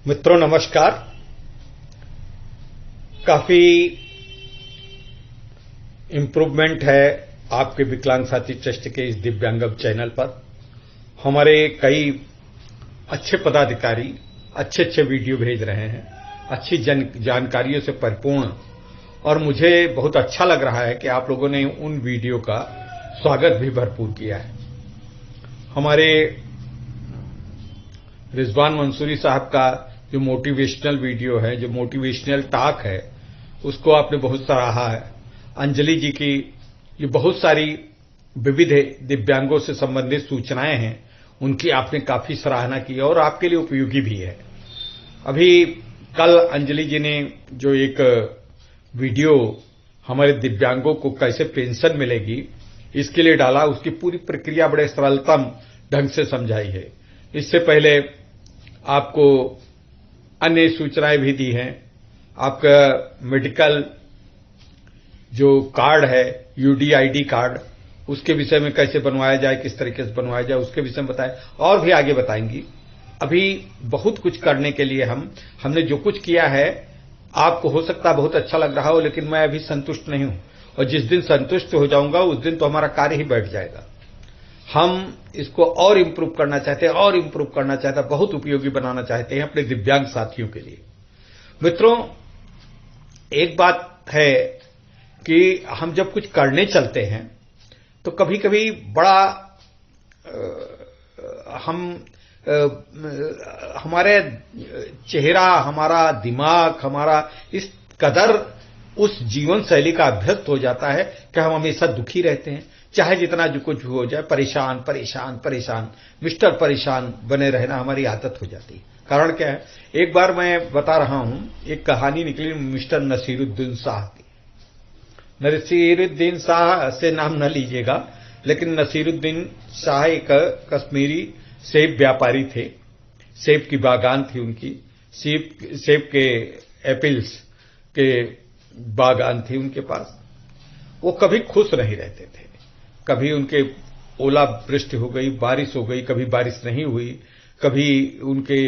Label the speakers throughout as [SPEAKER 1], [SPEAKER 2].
[SPEAKER 1] मित्रों नमस्कार। काफी इम्प्रूवमेंट है आपके विकलांग साथी ट्रस्ट के इस दिव्यांगम चैनल पर। हमारे कई अच्छे पदाधिकारी अच्छे अच्छे वीडियो भेज रहे हैं, अच्छी जानकारियों से परिपूर्ण, और मुझे बहुत अच्छा लग रहा है कि आप लोगों ने उन वीडियो का स्वागत भी भरपूर किया है। हमारे रिजवान मंसूरी साहब का जो मोटिवेशनल वीडियो है, जो मोटिवेशनल टॉक है, उसको आपने बहुत सराहा है। अंजलि जी की ये बहुत सारी विविध दिव्यांगों से संबंधित सूचनाएं हैं, उनकी आपने काफी सराहना की और आपके लिए उपयोगी भी है। अभी कल अंजलि जी ने जो एक वीडियो हमारे दिव्यांगों को कैसे पेंशन मिलेगी इसके लिए डाला, उसकी पूरी प्रक्रिया बड़े सरलतम ढंग से समझाई है। इससे पहले आपको अन्य सूचनाएं भी दी हैं। आपका मेडिकल जो कार्ड है, यूडीआईडी कार्ड, उसके विषय में कैसे बनवाया जाए, किस तरीके से बनवाया जाए, उसके विषय में बताएं और भी आगे बताएंगी। अभी बहुत कुछ करने के लिए हमने जो कुछ किया है, आपको हो सकता है बहुत अच्छा लग रहा हो, लेकिन मैं अभी संतुष्ट नहीं हूं, और जिस दिन संतुष्ट हो जाऊंगा उस दिन तो हमारा कार्य ही बैठ जाएगा। हम इसको और इम्प्रूव करना चाहते हैं, और इम्प्रूव करना चाहते हैं, बहुत उपयोगी बनाना चाहते हैं अपने दिव्यांग साथियों के लिए। मित्रों, एक बात है कि हम जब कुछ करने चलते हैं तो कभी कभी बड़ा हमारे चेहरा, हमारा दिमाग, हमारा इस कदर उस जीवन शैली का अभ्यस्त हो जाता है कि हम हमेशा दुखी रहते हैं। चाहे जितना जो कुछ हो जाए, परेशान परेशान परेशान, मिस्टर परेशान बने रहना हमारी आदत हो जाती है। कारण क्या है, एक बार मैं बता रहा हूं, एक कहानी निकली मिस्टर नसीरुद्दीन शाह की। नसीरुद्दीन शाह से नाम न लीजिएगा, लेकिन नसीरुद्दीन शाह एक कश्मीरी सेब व्यापारी थे। सेब की बागान थी उनकी, सेब के एप्पल्स के बागान थी उनके पास। वो कभी खुश नहीं रहते थे। कभी उनके ओला वृष्टि हो गई, बारिश हो गई, कभी बारिश नहीं हुई, कभी उनके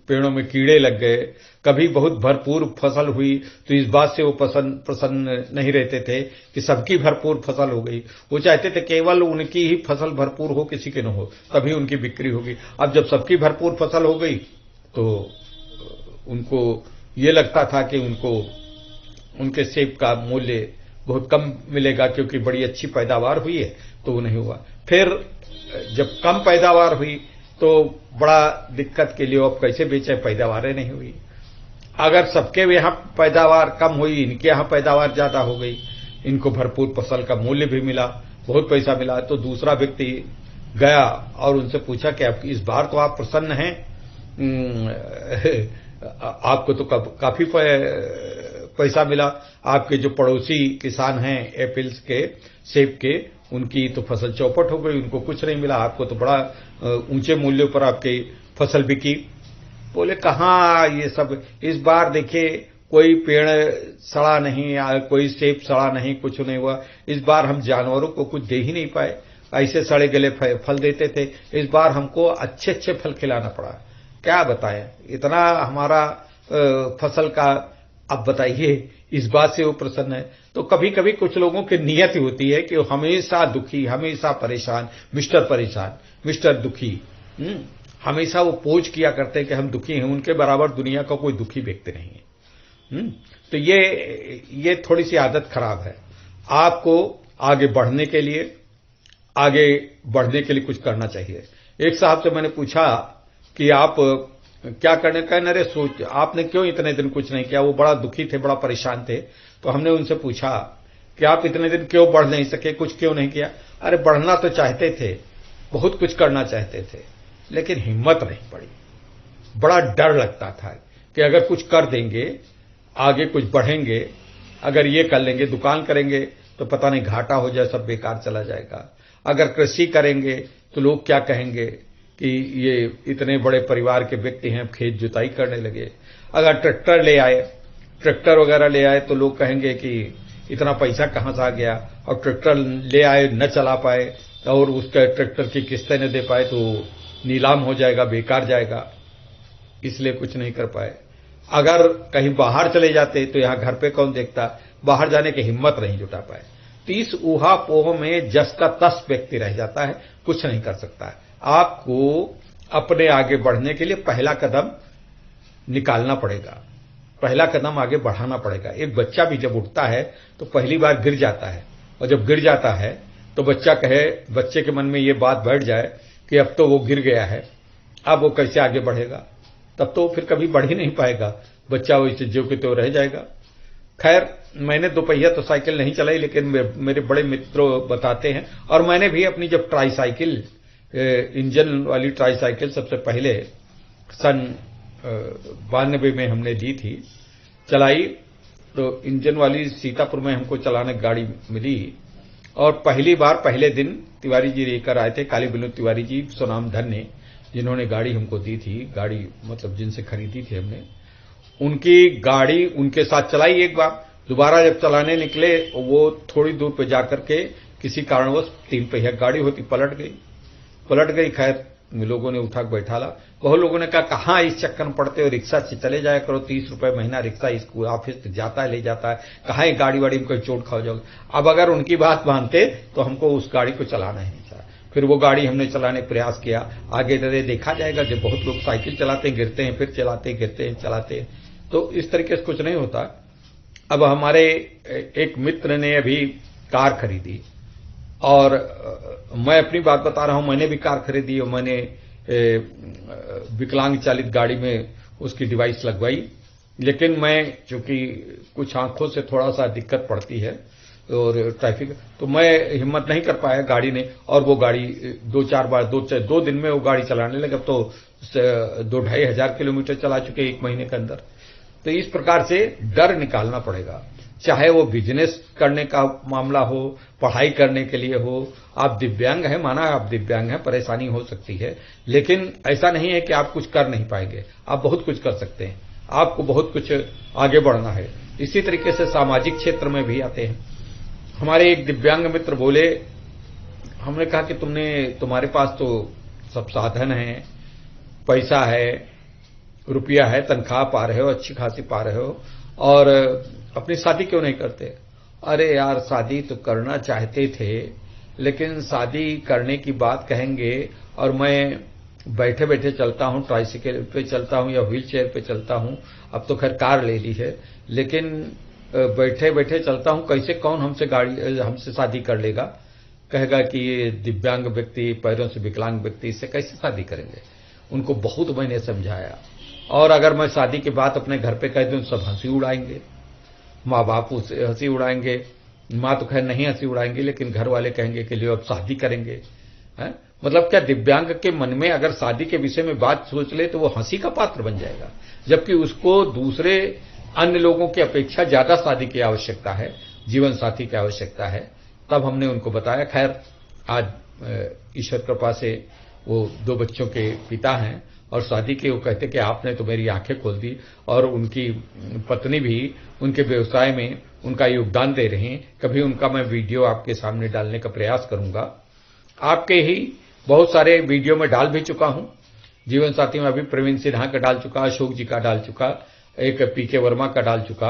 [SPEAKER 1] पेड़ों में कीड़े लग गए, कभी बहुत भरपूर फसल हुई तो इस बात से वो प्रसन्न नहीं रहते थे कि सबकी भरपूर फसल हो गई। वो चाहते थे केवल उनकी ही फसल भरपूर हो, किसी के न हो, तभी उनकी बिक्री होगी। अब जब सबकी भरपूर फसल हो गई तो उनको ये लगता था कि उनको उनके सेब का मूल्य बहुत कम मिलेगा, क्योंकि बड़ी अच्छी पैदावार हुई है, तो वो नहीं हुआ। फिर जब कम पैदावार हुई तो बड़ा दिक्कत के लिए अब कैसे बेचे, पैदावारें नहीं हुई। अगर सबके यहां पैदावार कम हुई, इनके यहां पैदावार ज्यादा हो गई, इनको भरपूर फसल का मूल्य भी मिला, बहुत पैसा मिला। तो दूसरा व्यक्ति गया और उनसे पूछा कि अब इस बार तो आप प्रसन्न हैं, आपको तो काफी पैसा मिला। आपके जो पड़ोसी किसान हैं एप्पल्स के, सेब के, उनकी तो फसल चौपट हो गई, उनको कुछ नहीं मिला, आपको तो बड़ा ऊंचे मूल्यों पर आपकी फसल बिकी। बोले कहाँ ये सब, इस बार देखिए कोई पेड़ सड़ा नहीं, कोई सेब सड़ा नहीं, कुछ नहीं हुआ। इस बार हम जानवरों को कुछ दे ही नहीं पाए, ऐसे सड़े गले फल देते थे। इस बार हमको अच्छे अच्छे फल खिलाना पड़ा। क्या बताएं, इतना हमारा फसल का। अब बताइए, इस बात से वो प्रसन्न है। तो कभी कभी कुछ लोगों की नियत होती है कि वो हमेशा दुखी, हमेशा परेशान, मिस्टर परेशान, मिस्टर दुखी। हमेशा वो पोज किया करते हैं कि हम दुखी हैं, उनके बराबर दुनिया का कोई दुखी व्यक्ति नहीं है। तो ये थोड़ी सी आदत खराब है। आपको आगे बढ़ने के लिए कुछ करना चाहिए। एक साहब से मैंने पूछा कि आप क्या करने का, नरे सोच, आपने क्यों इतने दिन कुछ नहीं किया। वो बड़ा दुखी थे, बड़ा परेशान थे। तो हमने उनसे पूछा कि आप इतने दिन क्यों बढ़ नहीं सके, कुछ क्यों नहीं किया। अरे बढ़ना तो चाहते थे, बहुत कुछ करना चाहते थे, लेकिन हिम्मत नहीं पड़ी। बड़ा डर लगता था कि अगर कुछ कर देंगे, आगे कुछ बढ़ेंगे, अगर ये कर लेंगे, दुकान करेंगे तो पता नहीं घाटा हो जाए, सब बेकार चला जाएगा। अगर कृषि करेंगे तो लोग क्या कहेंगे कि ये इतने बड़े परिवार के व्यक्ति हैं, खेत जुताई करने लगे। अगर ट्रैक्टर वगैरह ले आए तो लोग कहेंगे कि इतना पैसा कहां से आ गया, और ट्रैक्टर ले आए न चला पाए और उसके ट्रैक्टर की किस्तें न दे पाए तो नीलाम हो जाएगा, बेकार जाएगा। इसलिए कुछ नहीं कर पाए। अगर कहीं बाहर चले जाते तो यहां घर पे कौन देखता, बाहर जाने की हिम्मत नहीं जुटा पाए। तो इस ऊहापोह में जस का तस व्यक्ति रह जाता है, कुछ नहीं कर सकता है। आपको अपने आगे बढ़ने के लिए पहला कदम निकालना पड़ेगा, पहला कदम आगे बढ़ाना पड़ेगा। एक बच्चा भी जब उठता है तो पहली बार गिर जाता है, और जब गिर जाता है तो बच्चे के मन में ये बात बैठ जाए कि अब तो वो गिर गया है, अब वो कैसे आगे बढ़ेगा, तब तो फिर कभी बढ़ ही नहीं पाएगा, बच्चा वो इस जो कि तो रह जाएगा। खैर, मैंने दोपहिया तो साइकिल नहीं चलाई, लेकिन मेरे बड़े मित्र बताते हैं, और मैंने भी अपनी जब ट्राईसाइकिल, इंजन वाली ट्राईसाइकिल सबसे पहले सन 92 में हमने दी थी, चलाई, तो इंजन वाली सीतापुर में हमको चलाने गाड़ी मिली। और पहली बार पहले दिन तिवारी जी लेकर आए थे, काली विनोद तिवारी जी सुनाम धन्य, जिन्होंने गाड़ी हमको दी थी, गाड़ी मतलब जिनसे खरीदी थी हमने, उनकी गाड़ी उनके साथ चलाई एक बार। दोबारा जब चलाने निकले, वो थोड़ी दूर पे जाकर के किसी कारणवश 3 पहिया गाड़ी होती पलट गई। खैर, लोगों ने उठा बैठाला। बहुत लोगों ने कहा कहां इस चक्कर में पड़ते हो, रिक्शा से चले जाया करो, 30 रुपए महीना रिक्शा स्कूल ऑफिस जाता है, ले जाता है, कहां एक गाड़ी वाड़ी में कोई चोट खाओ जाओगे। अब अगर उनकी बात मानते तो हमको उस गाड़ी को चलाना ही नहीं था। फिर वो गाड़ी हमने चलाने का प्रयास किया, आगे डरे देखा जाएगा, जब बहुत लोग साइकिल चलाते हैं, गिरते हैं, फिर चलाते, गिरते हैं, चलाते हैं, तो इस तरीके से कुछ नहीं होता। अब हमारे एक मित्र ने अभी कार खरीदी, और मैं अपनी बात बता रहा हूं, मैंने भी कार खरीदी और मैंने विकलांग चालित गाड़ी में उसकी डिवाइस लगवाई। लेकिन मैं चूंकि कुछ आंखों से थोड़ा सा दिक्कत पड़ती है और ट्रैफिक, तो मैं हिम्मत नहीं कर पाया गाड़ी ने, और वो गाड़ी 2-4 बार 2 दिन में वो गाड़ी चलाने लगे। अब तो 2-2.5 हजार किलोमीटर चला चुके 1 महीने के अंदर। तो इस प्रकार से डर निकालना पड़ेगा, चाहे वो बिजनेस करने का मामला हो, पढ़ाई करने के लिए हो। आप दिव्यांग हैं, माना आप दिव्यांग हैं, परेशानी हो सकती है, लेकिन ऐसा नहीं है कि आप कुछ कर नहीं पाएंगे, आप बहुत कुछ कर सकते हैं, आपको बहुत कुछ आगे बढ़ना है। इसी तरीके से सामाजिक क्षेत्र में भी आते हैं। हमारे एक दिव्यांग मित्र बोले, हमने कहा कि तुम्हारे पास तो सब साधन है, पैसा है, रुपया है, तनख्वाह पा रहे हो, अच्छी खासी पा रहे हो, और अपनी शादी क्यों नहीं करते? अरे यार, शादी तो करना चाहते थे, लेकिन शादी करने की बात कहेंगे और मैं बैठे बैठे चलता हूं, ट्राइसाइकिल पे चलता हूं या व्हील चेयर पे चलता हूं, अब तो खैर कार ले ली है, लेकिन बैठे बैठे चलता हूं, कैसे कौन हमसे शादी कर लेगा? कहेगा कि ये दिव्यांग व्यक्ति, पैरों से विकलांग व्यक्ति, इससे कैसे शादी करेंगे? उनको बहुत मैंने समझाया, और अगर मैं शादी की बात अपने घर पे कह दूं, सब हंसी उड़ाएंगे, माँ बाप उससे हंसी उड़ाएंगे, माँ तो खैर नहीं हंसी उड़ाएंगे, लेकिन घर वाले कहेंगे कि लियो अब शादी करेंगे। है? मतलब क्या दिव्यांग के मन में अगर शादी के विषय में बात सोच ले तो वो हंसी का पात्र बन जाएगा, जबकि उसको दूसरे अन्य लोगों की अपेक्षा ज्यादा शादी की आवश्यकता है, जीवन साथी की आवश्यकता है। तब हमने उनको बताया। खैर, आज ईश्वर कृपा से वो 2 बच्चों के पिता हैं, और शादी के वो कहते कि आपने तो मेरी आंखें खोल दी, और उनकी पत्नी भी उनके व्यवसाय में उनका योगदान दे रहे हैं। कभी उनका मैं वीडियो आपके सामने डालने का प्रयास करूंगा। आपके ही बहुत सारे वीडियो में डाल भी चुका हूं, जीवन साथी में अभी प्रवीण सिन्हा का डाल चुका, अशोक जी का डाल चुका, एक पीके वर्मा का डाल चुका।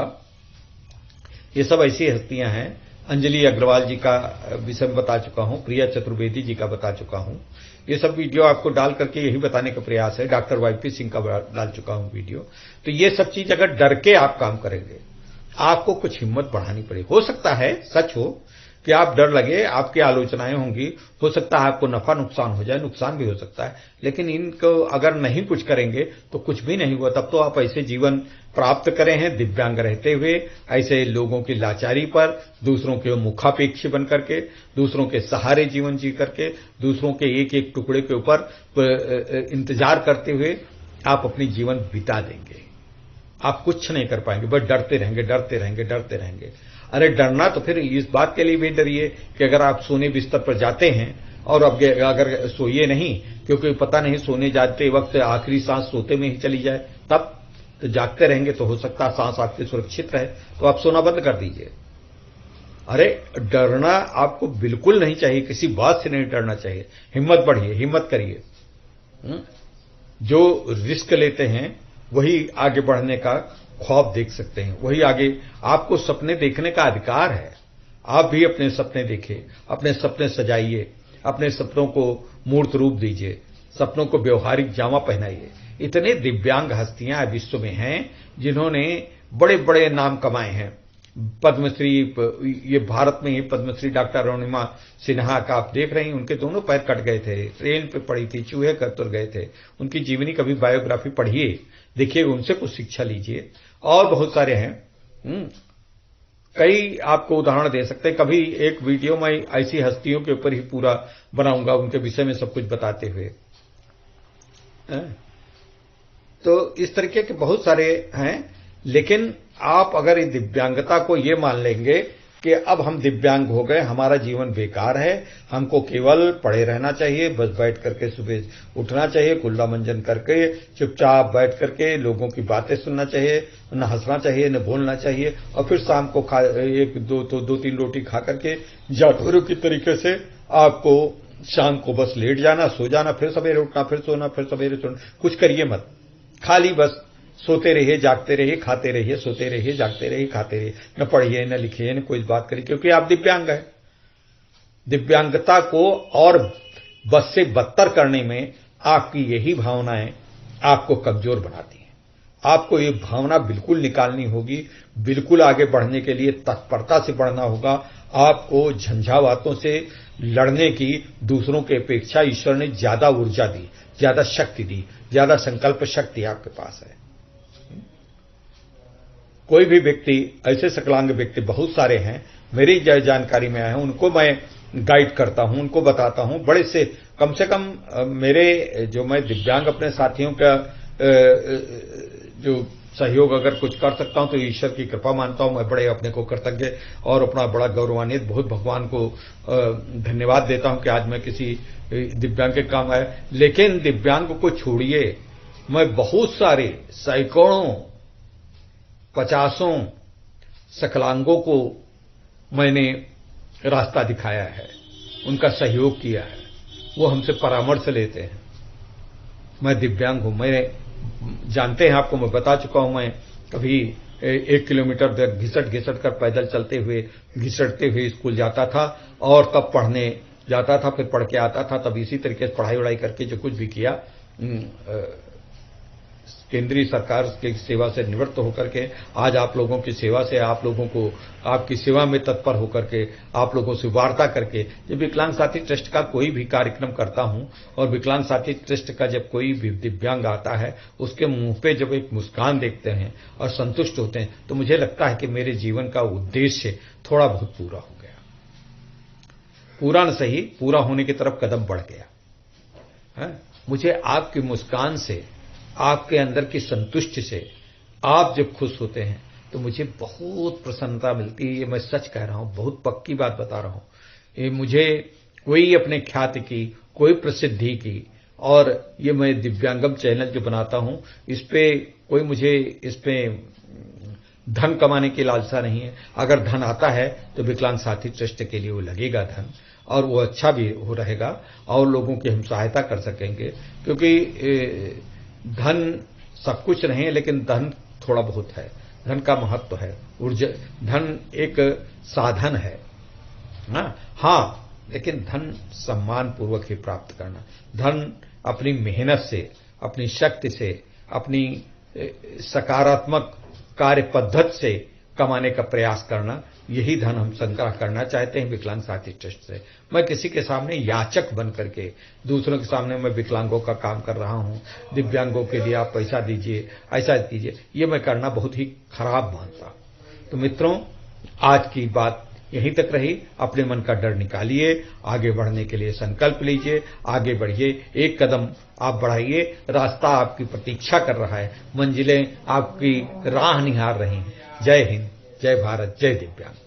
[SPEAKER 1] ये सब ऐसी हस्तियां हैं। अंजलि अग्रवाल जी का विषय में बता चुका हूं, प्रिया चतुर्वेदी जी का बता चुका हूं। ये सब वीडियो आपको डाल करके यही बताने का प्रयास है। डॉक्टर वाईपी सिंह का डाल चुका हूं वीडियो। तो ये सब चीज अगर डर के आप काम करेंगे, आपको कुछ हिम्मत बढ़ानी पड़ेगी। हो सकता है सच हो कि आप डर लगे, आपकी आलोचनाएं होंगी, हो सकता है आपको नफा नुकसान हो जाए, नुकसान भी हो सकता है, लेकिन इनको अगर नहीं कुछ करेंगे तो कुछ भी नहीं हुआ। तब तो आप ऐसे जीवन प्राप्त करें हैं दिव्यांग रहते हुए, ऐसे लोगों की लाचारी पर, दूसरों के मुखापेक्षी बन करके, दूसरों के सहारे जीवन जी करके, दूसरों के एक एक टुकड़े के ऊपर इंतजार करते हुए आप अपनी जीवन बिता देंगे। आप कुछ नहीं कर पाएंगे, बस डरते रहेंगे, डरते रहेंगे, डरते रहेंगे। अरे डरना तो फिर इस बात के लिए भी डरिए कि अगर आप सोने बिस्तर पर जाते हैं और अब अगर सोइए नहीं, क्योंकि पता नहीं सोने जाते वक्त आखिरी सांस सोते में ही चली जाए, तब तो जागते रहेंगे तो हो सकता है सांस आपकी सुरक्षित रहे, तो आप सोना बंद कर दीजिए। अरे डरना आपको बिल्कुल नहीं चाहिए, किसी बात से नहीं डरना चाहिए। हिम्मत बढ़िए, हिम्मत करिए। जो रिस्क लेते हैं वही आगे बढ़ने का ख्वाब देख सकते हैं, वही आगे। आपको सपने देखने का अधिकार है, आप भी अपने सपने देखें, अपने सपने सजाइए, अपने सपनों को मूर्त रूप दीजिए, सपनों को व्यवहारिक जामा पहनाइए। इतने दिव्यांग हस्तियां विश्व में हैं जिन्होंने बड़े बड़े नाम कमाए हैं। पद्मश्री, ये भारत में ही पद्मश्री डॉक्टर अरुणिमा सिन्हा का आप देख रहे हैं, उनके दोनों पैर कट गए थे, ट्रेन पे पड़ी थी, चूहे कतर गए थे। उनकी जीवनी कभी बायोग्राफी पढ़िए, देखिए, उनसे कुछ शिक्षा लीजिए। और बहुत सारे हैं, कई आपको उदाहरण दे सकते हैं। कभी एक वीडियो में ऐसी हस्तियों के ऊपर ही पूरा बनाऊंगा, उनके विषय में सब कुछ बताते हुए। तो इस तरीके के बहुत सारे हैं, लेकिन आप अगर इस दिव्यांगता को ये मान लेंगे कि अब हम दिव्यांग हो गए, हमारा जीवन बेकार है, हमको केवल पड़े रहना चाहिए, बस बैठ करके सुबह उठना चाहिए, कुल्ला मंजन करके चुपचाप बैठ करके लोगों की बातें सुनना चाहिए, न हंसना चाहिए, न बोलना चाहिए, और फिर शाम को एक दो तीन रोटी खा करके जानवरों की तरीके से आपको शाम को बस लेट जाना, सो जाना, फिर सवेरे उठना, फिर सोना, फिर सवेरे सोना। कुछ करिए मत, खाली बस सोते रहिए, जागते रहिए, खाते रहिए, सोते रहिए, जागते रहिए, खाते रहिए, न पढ़िए, न लिखिए, न कोई बात करिए, क्योंकि आप दिव्यांग हैं। दिव्यांगता को और बस से बदतर करने में आपकी यही भावनाएं आपको कमजोर बनाती हैं। आपको ये भावना बिल्कुल निकालनी होगी, बिल्कुल आगे बढ़ने के लिए तत्परता से बढ़ना होगा। आपको झंझावातों से लड़ने की दूसरों की अपेक्षा ईश्वर ने ज्यादा ऊर्जा दी, ज्यादा शक्ति दी, ज्यादा संकल्प शक्ति आपके पास है। कोई भी व्यक्ति, ऐसे सकलांग व्यक्ति बहुत सारे हैं, मेरी जानकारी में आए हैं, उनको मैं गाइड करता हूं, उनको बताता हूं। बड़े से कम मेरे जो मैं दिव्यांग अपने साथियों का जो सहयोग अगर कुछ कर सकता हूं तो ईश्वर की कृपा मानता हूं। मैं बड़े अपने को कृतज्ञ और अपना बड़ा गौरवान्वित, बहुत भगवान को धन्यवाद देता हूं कि आज मैं किसी दिव्यांग के काम आया। लेकिन दिव्यांग को छोड़िए, मैं बहुत सारे सैकड़ों, पचासों सकलांगों को मैंने रास्ता दिखाया है, उनका सहयोग किया है, वो हमसे परामर्श लेते हैं। मैं दिव्यांग हूं, मैं जानते हैं आपको, मैं बता चुका हूं। मैं कभी 1 किलोमीटर घिसट घिसट कर पैदल चलते हुए, घिसटते हुए स्कूल जाता था, और तब पढ़ने जाता था, फिर पढ़ के आता था। तब इसी तरीके से पढ़ाई वढ़ाई करके जो कुछ भी किया, केंद्रीय सरकार की सेवा से निवृत्त होकर के आज आप लोगों की सेवा से, आप लोगों को आपकी सेवा में तत्पर होकर के, आप लोगों से वार्ता करके, जब विकलांग साथी ट्रस्ट का कोई भी कार्यक्रम करता हूं और विकलांग साथी ट्रस्ट का जब कोई भी दिव्यांग आता है, उसके मुंह पे जब एक मुस्कान देखते हैं और संतुष्ट होते हैं, तो मुझे लगता है कि मेरे जीवन का उद्देश्य थोड़ा बहुत पूरा हो गया। पूरा न सही, पूरा होने की तरफ कदम बढ़ गया। मुझे आपकी मुस्कान से, आपके अंदर की संतुष्टि से, आप जब खुश होते हैं तो मुझे बहुत प्रसन्नता मिलती है। ये मैं सच कह रहा हूं, बहुत पक्की बात बता रहा हूं। ये मुझे कोई अपने ख्याति की, कोई प्रसिद्धि की, और ये मैं दिव्यांगम चैनल जो बनाता हूं, इस पे कोई मुझे इस पे धन कमाने की लालसा नहीं है। अगर धन आता है तो विकलांग साथी ट्रस्ट के लिए वो लगेगा धन, और वो अच्छा भी हो रहेगा, और लोगों की हम सहायता कर सकेंगे। क्योंकि धन सब कुछ नहीं है, लेकिन धन थोड़ा बहुत है, धन का महत्व है। ऊर्जा, धन एक साधन है हाँ, लेकिन धन सम्मान पूर्वक ही प्राप्त करना। धन अपनी मेहनत से, अपनी शक्ति से, अपनी सकारात्मक कार्य पद्धति से कमाने का प्रयास करना, यही धन हम संग्रह करना चाहते हैं विकलांग साथी ट्रस्ट से। मैं किसी के सामने याचक बन करके, दूसरों के सामने मैं विकलांगों का काम कर रहा हूं, दिव्यांगों के लिए आप पैसा दीजिए, ऐसा दीजिए, ये मैं करना बहुत ही खराब मानता हूं। तो मित्रों, आज की बात यहीं तक रही। अपने मन का डर निकालिए, आगे बढ़ने के लिए संकल्प लीजिए, आगे बढ़िए, एक कदम आप बढ़ाइए, रास्ता आपकी प्रतीक्षा कर रहा है, मंजिलें आपकी राह निहार रही हैं। जय हिंद, जय भारत, जय दिव्यांग।